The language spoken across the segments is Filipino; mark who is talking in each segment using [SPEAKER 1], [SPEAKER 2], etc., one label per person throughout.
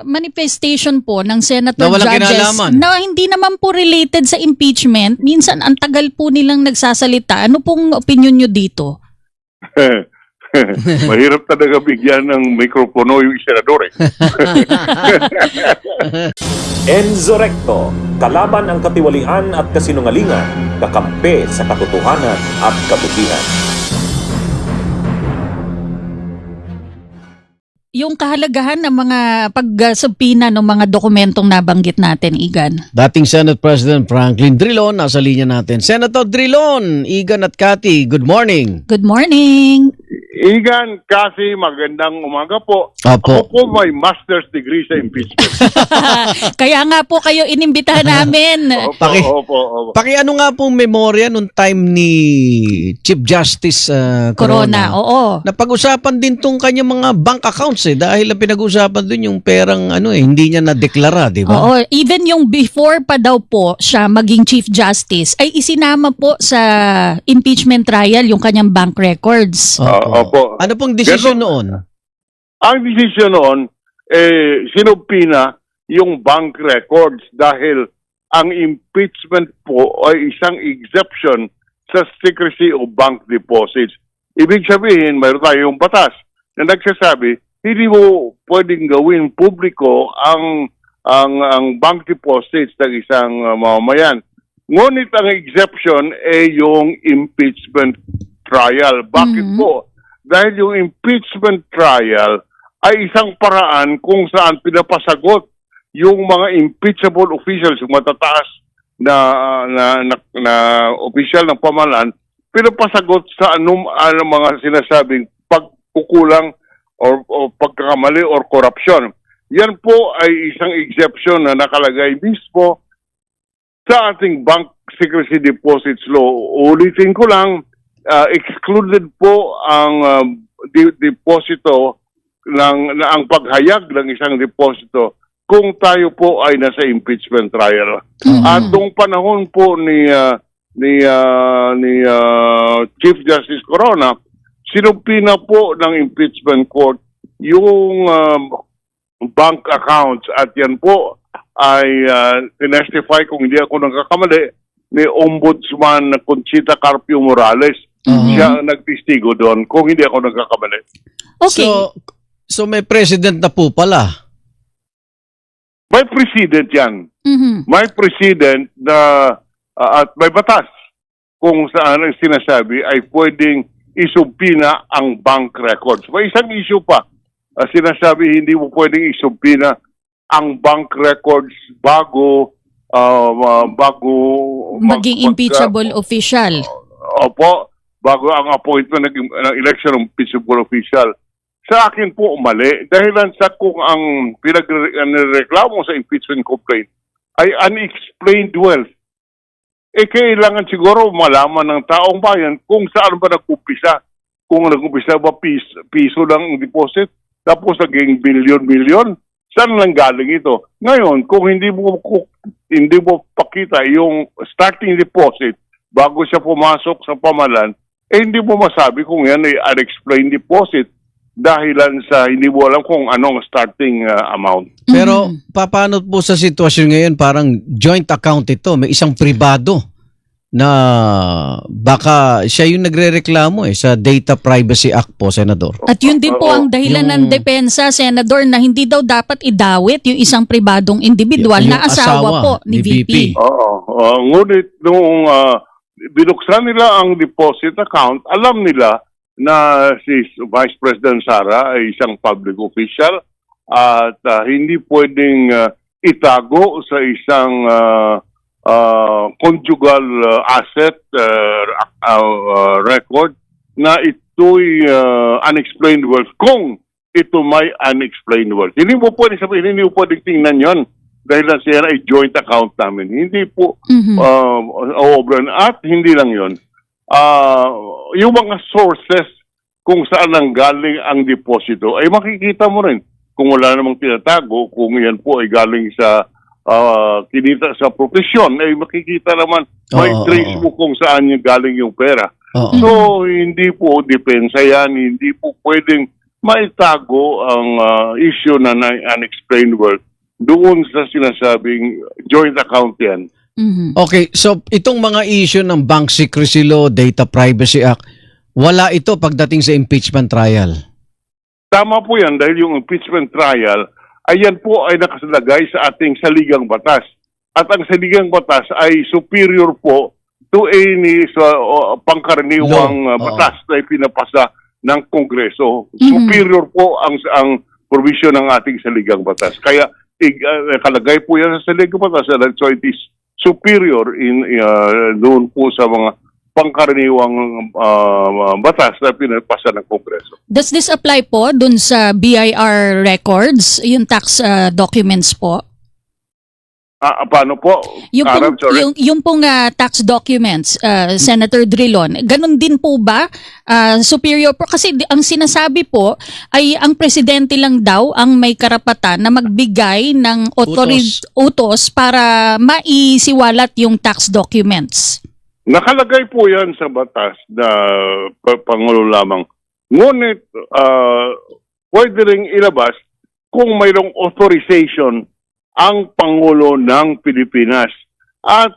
[SPEAKER 1] manifestation po ng Senator
[SPEAKER 2] Na walang
[SPEAKER 1] Judges
[SPEAKER 2] kinalaman.
[SPEAKER 1] na hindi naman po related sa impeachment. Minsan ang tagal po nilang nagsasalita. Ano pong opinion nyo dito?
[SPEAKER 3] Mahirap talaga bigyan ng mikropono yung senador eh.
[SPEAKER 4] Enzo Recto, kalaban ang katiwalian at kasinungalingan, kakampi sa katotohanan at kabutihan.
[SPEAKER 1] Yung kahalagahan ng mga pagsubpina ng mga dokumentong nabanggit natin, Igan.
[SPEAKER 2] Dating Senate President Franklin Drilon, nasa linya natin. Senator Drilon, Igan at Cathy, good morning.
[SPEAKER 1] Good morning!
[SPEAKER 3] Igan, kasi magandang umaga po.
[SPEAKER 2] Opo.
[SPEAKER 3] Ako po may master's degree sa impeachment.
[SPEAKER 1] Kaya nga po kayo inimbitahan namin.
[SPEAKER 3] Opo.
[SPEAKER 2] Paki-ano nga pong memorya nung time ni Chief Justice
[SPEAKER 1] Corona, oo.
[SPEAKER 2] Napag-usapan din tong kanyang mga bank accounts dahil ang pinag-usapan dun yung perang hindi niya na-deklara, di ba?
[SPEAKER 1] Oo, even yung before pa daw po siya maging Chief Justice ay isinama po sa impeachment trial yung kanyang bank records.
[SPEAKER 3] Opo.
[SPEAKER 2] Ano pong desisyon noon?
[SPEAKER 3] Ang desisyon noon, sinubpina yung bank records dahil ang impeachment po ay isang exception sa secrecy of bank deposits. Ibig sabihin, mayroon tayong batas na nagsasabi, hindi mo pwedeng gawin publiko ang bank deposits ng isang mamamayan. Ngunit ang exception ay yung impeachment trial. Bakit po? Dahil yung impeachment trial ay isang paraan kung saan pinapasagot yung mga impeachable officials, yung matataas na opisyal ng pamahalaan, pinapasagot sa anong mga sinasabing pagkukulang o pagkakamali or korupsyon. Yan po ay isang exception na nakalagay mismo sa ating Bank Secrecy Deposits Law. Ulitin ko lang, excluded po ang deposito ang paghayag ng isang deposito kung tayo po ay nasa impeachment trial. At nung panahon po ni Chief Justice Corona, sinubpina po ng impeachment court yung bank accounts at yan po ay tinestify, kung hindi ako nagkakamali, ni Ombudsman Conchita Carpio Morales. Siya ang nagtistigo doon, kung hindi ako nagkakamali.
[SPEAKER 1] Okay.
[SPEAKER 2] So may president na po pala.
[SPEAKER 3] May president yan. May president na at may batas kung saan ang sinasabi ay pwedeng isubpina ang bank records. May isang issue pa. Sinasabi hindi mo pwedeng isubpina ang bank records bago
[SPEAKER 1] maging impeachable official.
[SPEAKER 3] Opo, bago ang appointment ng election ng impeachable official. Sa akin po mali dahil sa kung ang pinagreklamo sa impeachment complaint ay unexplained wealth. Kailangan siguro malaman ng taong bayan kung saan ba nag-umpisa. Kung nag-umpisa ba piso lang ang deposit, tapos naging bilyon-bilyon, saan lang galing ito? Ngayon, kung hindi mo pakita yung starting deposit bago siya pumasok sa pamahalaan, hindi mo masabi kung yan ay unexplained deposit dahilan sa hindi mo alam kung anong starting amount.
[SPEAKER 2] Pero paano po sa sitwasyon ngayon, parang joint account ito, may isang pribado na baka siya yung nagrereklamo sa Data Privacy Act po, Senador.
[SPEAKER 1] At yun din po ang dahilan ng depensa, Senador, na hindi daw dapat idawit yung isang pribadong individual
[SPEAKER 2] Yung
[SPEAKER 1] na asawa po ni VP.
[SPEAKER 3] Ngunit nung binuksan nila ang deposit account, alam nila na si Vice President Sara ay isang public official at hindi pwedeng itago sa isang conjugal asset record na ito'y unexplained wealth kung ito may unexplained wealth. Hindi mo pwedeng sabihin, hindi mo pwedeng tingnan yon dahil na siya ay joint account namin. Hindi po at hindi lang yon. Yung mga sources kung saan ang galing ang deposito ay makikita mo rin kung wala namang tinatago, kung yan po ay galing sa kinita sa profesyon, ay makikita naman may trace mo kung saan yung galing yung pera. So hindi po depensa yan, hindi po pwedeng maitago ang issue na unexplained work doon sa sinasabing joint account yan.
[SPEAKER 1] Mhm.
[SPEAKER 2] Okay, so itong mga issue ng Bank Secrecy Law, Data Privacy Act, wala ito pagdating sa impeachment trial.
[SPEAKER 3] Tama po yan dahil yung impeachment trial, ayan po ay nakasalagay sa ating saligang batas. At ang saligang batas ay superior po to any pangkaraniwang
[SPEAKER 2] Law.
[SPEAKER 3] batas na ipinapasa ng Kongreso.
[SPEAKER 1] Mhm.
[SPEAKER 3] Superior po ang provision ng ating saligang batas. Kaya nakalagay po yan sa saligang batas, so it is superior doon po sa mga pangkaraniwang batas na pinapasa ng Kongreso.
[SPEAKER 1] Does this apply po dun sa BIR records, yung tax documents po?
[SPEAKER 3] Paano po?
[SPEAKER 1] Yung pong,
[SPEAKER 3] Sorry.
[SPEAKER 1] yung pong tax documents, Senator Drilon, ganun din po ba? Superior po? Kasi ang sinasabi po ay ang presidente lang daw ang may karapatan na magbigay ng utos para maisiwalat yung tax documents.
[SPEAKER 3] Nakalagay po yan sa batas na Pangulo lamang. Ngunit pwede ring ilabas kung mayroong authorization ang Pangulo ng Pilipinas. At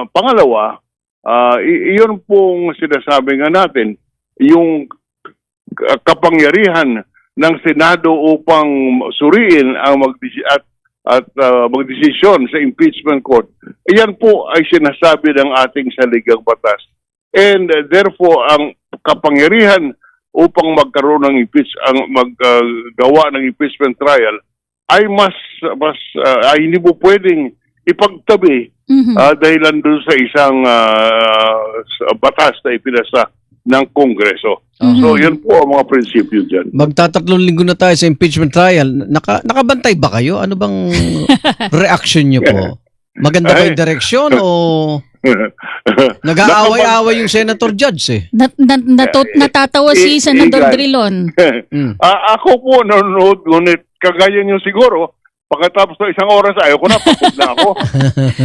[SPEAKER 3] pangalawa, iyon pong sinasabi nga natin, yung kapangyarihan ng Senado upang suriin ang magdesisyon sa impeachment court. Iyan po ay sinasabi ng ating saligang batas. And therefore, ang kapangyarihan upang magkaroon ng maggawa ng impeachment trial ay ay hindi mo pwedeng ipagtabi dahilan doon sa isang batas na ipinasa ng Kongreso. So, yan po ang mga prinsipyo dyan.
[SPEAKER 2] Magtatatlong linggo na tayo sa impeachment trial. Nakabantay ba kayo? Ano bang reaction nyo po? Maganda ba yung direksyon o nag-aaway-aaway yung senator judge eh?
[SPEAKER 1] Natatawa si Senator Drilon.
[SPEAKER 3] Ako po nanonood, ngunit kagaya nyo siguro, pagkatapos ng isang oras, ayaw ko na, pagod na ako.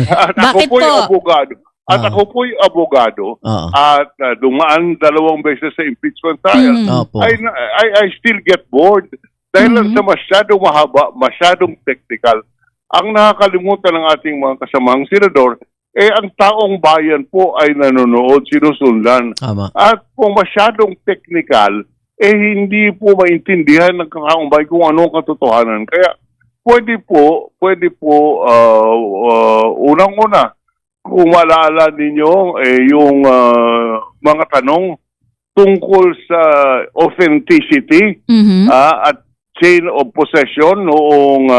[SPEAKER 3] At ako
[SPEAKER 1] Bakit
[SPEAKER 3] po yung
[SPEAKER 1] po?
[SPEAKER 3] abogado. Ako po yung abogado at dumaan 2 beses sa impeachment trial.
[SPEAKER 2] Opo.
[SPEAKER 3] I still get bored dahil lang sa masyadong mahaba, masyadong technical. Ang nakakalimutan ng ating mga kasamang senador, ang taong bayan po ay nanonood, sinusundan.
[SPEAKER 2] Tama.
[SPEAKER 3] At kung masyadong technical, hindi po maintindihan ng taong bayan kung ano ang katotohanan. Kaya pwede po, unang-una, kung maalala ninyo, yung mga tanong tungkol sa authenticity at chain of possession noong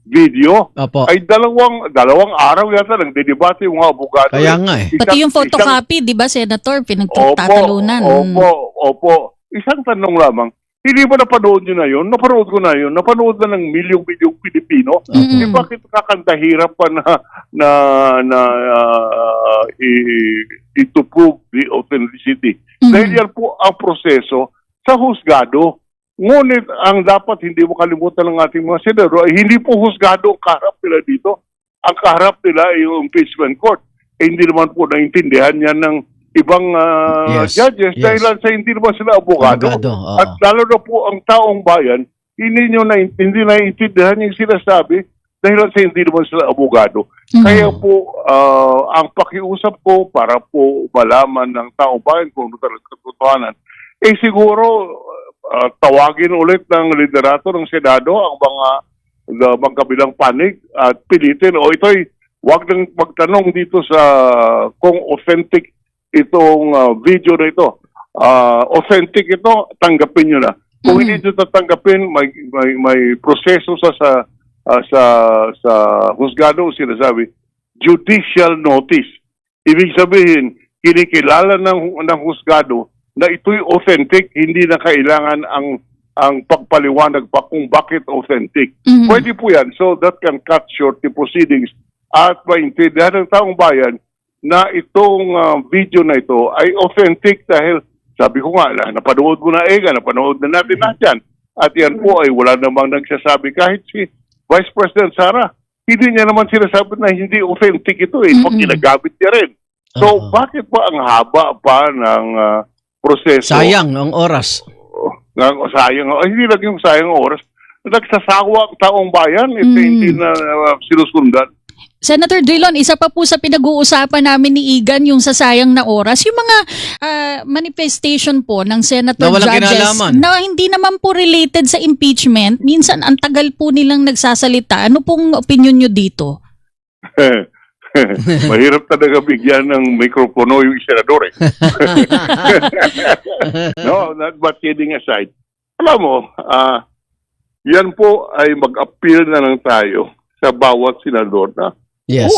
[SPEAKER 3] video,
[SPEAKER 2] Opo.
[SPEAKER 3] ay dalawang araw yata nagdedebate yung mga abogado.
[SPEAKER 2] Kaya nga eh.
[SPEAKER 1] Pati yung photocopy, di ba, Senator? Pinagtatalunan.
[SPEAKER 3] Opo. Isang tanong lamang, hindi ba napanood nyo na yun? Napanood ko na yun. Napanood na ng milyong-milyong Pilipino. Bakit kakantahirap pa to prove the authenticity? Dahil yan po ang proseso sa husgado. Ngunit ang dapat hindi mo kalimutan ng ating mga senador ay hindi po husgado ang kaharap nila dito. Ang kaharap nila ay yung impeachment court. Hindi naman po naintindihan yan ng ibang judges dahil sa hindi naman sila abogado. At lalo na po ang taong bayan, hindi naiintindihan yung sinasabi dahil sa hindi naman sila abogado. Kaya po, ang pakiusap ko para po malaman ng taong bayan kung ano talaga katotohanan, siguro tawagin ulit ng liderato ng Senado ang mga magkabilang panig at pilitin ito'y wag nang magtanong dito sa kung authentic itong video na ito. Authentic ito, tanggapin nyo na. Kung hindi nyo tatanggapin, may proseso sa husgado, sinasabi, judicial notice. Ibig sabihin, kinikilala ng husgado na ito'y authentic, hindi na kailangan ang pagpaliwanag pa kung bakit authentic. Pwede po yan. So that can cut short the proceedings at maintindihan ng taong bayan na itong video na ito ay authentic dahil sabi ko nga, napanood mo na napanood na natin lahat yan. At yan po ay wala namang nagsasabi kahit si Vice President Sara. Hindi niya naman sinasabi na hindi authentic ito pag ginagamit niya rin. So bakit pa ang haba pa ng proseso?
[SPEAKER 2] Sayang ang oras.
[SPEAKER 3] sayang, hindi lang yung sayang oras. Nagsasawa ang taong bayan if hindi na sinusundan.
[SPEAKER 1] Senator Drilon, isa pa po sa pinag-uusapan namin ni Igan yung sasayang na oras, yung mga manifestation po ng senator
[SPEAKER 2] Na walang
[SPEAKER 1] judges
[SPEAKER 2] kinalaman.
[SPEAKER 1] na hindi naman po related sa impeachment. Minsan ang tagal po nilang nagsasalita. Ano pong opinion nyo dito?
[SPEAKER 3] Mahirap talaga bigyan ng mikropono yung senador eh. No, but kidding aside, alam mo, yan po ay mag-appeal na lang tayo sa bawat senador na
[SPEAKER 2] Yes.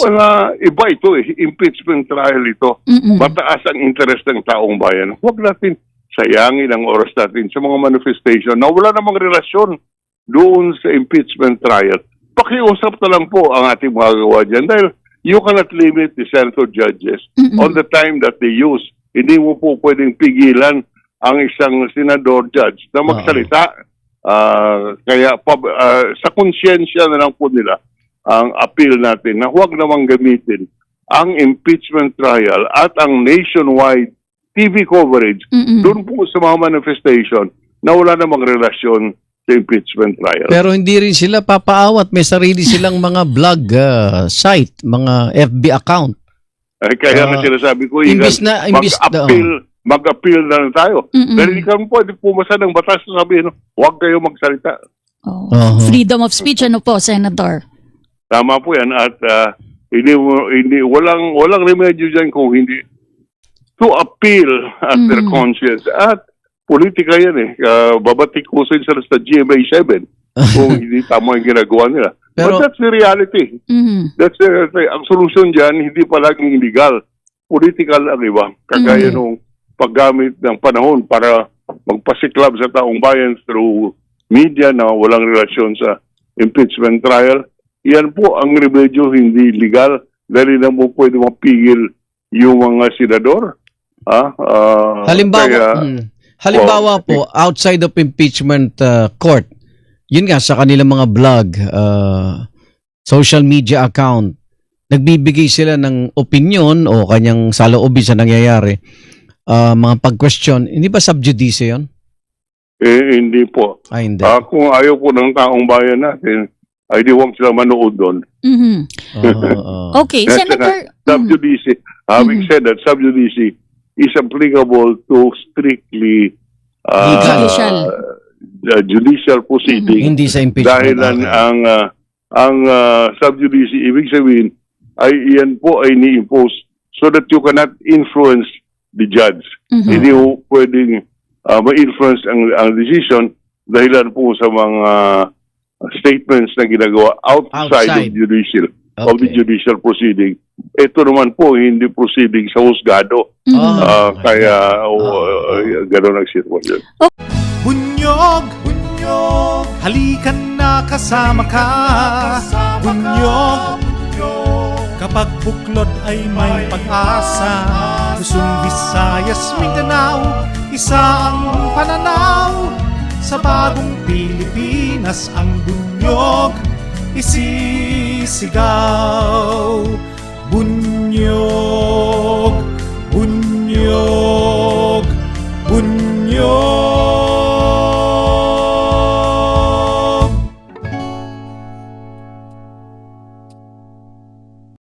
[SPEAKER 3] iba ito eh, impeachment trial ito. Mataas ang interest ng taong bayan. Huwag natin sayangin ang oras natin sa mga manifestation na wala namang relasyon doon sa impeachment trial. Pakiusap na lang po ang ating magagawa dyan dahil you cannot limit the senator judges on the time that they use. Hindi mo po pwedeng pigilan ang isang senador judge na magsalita. Kaya sa konsyensya na lang po nila ang appeal natin na huwag namang gamitin ang impeachment trial at ang nationwide TV coverage doon po sa mga manifestation na wala namang relasyon sa impeachment trial.
[SPEAKER 2] Pero hindi rin sila papaawat. May sarili silang mga blog site, mga FB account.
[SPEAKER 3] Ay, kaya na sinasabi ko, mag-appeal na lang tayo. Dahil hindi kami pwede pumasa ng batas na sabihin, huwag kayo magsalita.
[SPEAKER 1] Freedom of speech, ano po, Senator?
[SPEAKER 3] Tama po yan at walang remedyo dyan kung hindi to appeal at their conscience. At politika yan eh. Babatikusin sila sa GMA7 kung hindi tama yung ginagawa nila.
[SPEAKER 2] Pero,
[SPEAKER 3] but that's the reality. That's the reality. Ang solusyon dyan, hindi palaging illegal. Political ang iba. Kagaya nung paggamit ng panahon para magpasiklab sa taong bayan through media na walang relasyon sa impeachment trial. Yan po ang remedyo, hindi legal dahil na po pwede mapigil yung mga senador.
[SPEAKER 2] Halimbawa po, outside of impeachment court, yun nga sa kanilang mga blog, social media account, nagbibigay sila ng opinion o kanyang saloobin sa nangyayari, mga pag-question, hindi ba sub judice yun?
[SPEAKER 3] Hindi po.
[SPEAKER 2] Hindi.
[SPEAKER 3] Kung ayaw po ng taong bayan natin, ay di huwag sila manood doon.
[SPEAKER 1] Okay, Senator.
[SPEAKER 3] Sub judice. Having said that, sub judice is applicable to strictly judicial proceeding.
[SPEAKER 2] Hindi sa impeachment.
[SPEAKER 3] Dahil ang sub judice, ibig sabihin, ay iyan po ay ni-impose so that you cannot influence the judge. Hindi po pwedeng ma-influence ang decision dahilan po sa mga statements na ginagawa outside of judicial of the judicial proceeding. Ito naman po hindi proceeding sa husgado. Kaya gano'n ang sitwasyon.
[SPEAKER 5] Bunyog, halikan na kasama ka. Bunyog, kapag buklod ay may pag-asa. Luzon, Visayas, Mindanao, isa ang pananaw. Sa bagong Pilipinas ang bunyog isisigaw.